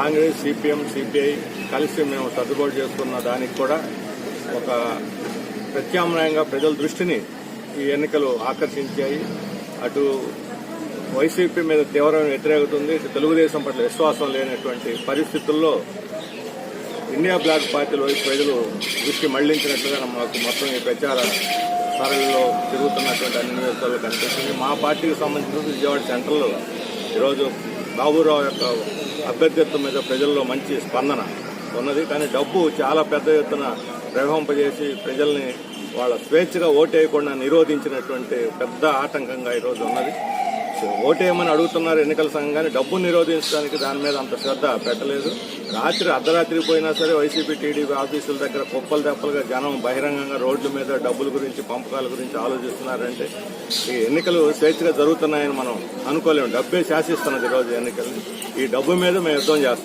Congress, CPM, CPI కలిసి మేము సర్దుబాటు చేసుకున్న దానికి కూడా ఒక ప్రత్యామ్నాయంగా ప్రజల దృష్టిని ఈ ఎన్నికలు ఆకర్షించాయి. అటు వైసీపీ మీద తీవ్రమైన వ్యతిరేకత ఉంది, ఇటు తెలుగుదేశం పట్ల విశ్వాసం లేనటువంటి పరిస్థితుల్లో ఇండియా బ్లాక్ పార్టీల వైపు ప్రజలు దృష్టి మళ్లించినట్లుగా మాకు మొత్తం ఈ ప్రచార సరళిలో తిరుగుతున్నటువంటి అన్ని నియోజకవర్గాలు కనిపిస్తుంది. మా పార్టీకి సంబంధించిన విజయవాడ సెంట్రల్లో ఈరోజు బాబురావు యొక్క అభ్యర్థిత్వం మీద ప్రజల్లో మంచి స్పందన ఉన్నది. కానీ డబ్బు చాలా పెద్ద ఎత్తున ప్రవహింపజేసి ప్రజల్ని వాళ్ళ స్వేచ్ఛగా ఓటేయకుండా నిరోధించినటువంటి పెద్ద ఆటంకంగా ఈరోజు ఉన్నది. ఓటేయమని అడుగుతున్నారు ఎన్నికల సంఘం, కానీ డబ్బు నిరోధించడానికి దాని మీద అంత శ్రద్ధ పెట్టలేదు. రాత్రి అర్ధరాత్రి పోయినా సరే వైసీపీ, టీడీపీ ఆఫీసుల దగ్గర కుప్పలు తెప్పలుగా జనం బహిరంగంగా రోడ్ల మీద డబ్బుల గురించి, పంపకాల గురించి ఆలోచిస్తున్నారంటే ఈ ఎన్నికలు స్వేచ్ఛగా జరుగుతున్నాయని మనం అనుకోలేము. డబ్బే శాసిస్తున్నది ఈరోజు ఎన్నికల్ని. ఈ డబ్బు మీద మేము యుద్ధం చేస్తాం.